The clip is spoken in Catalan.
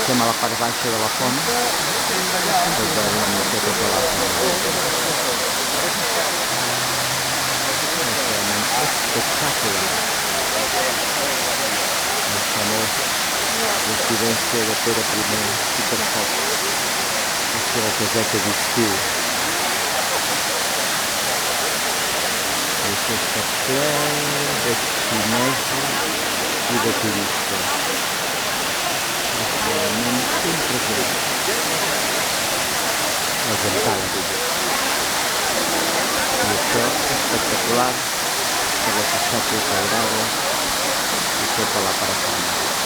Estem a la part baixa de la font, des de una miqueta de la és realment espectacular. El famós residència de Pere I Superfoc, la seva caseta d'estiu. I això està ple de xinesos i de turistes. És realment impressionant. Les empades. I això és espectacular per les estàtues sagrades i tota la parafernalia.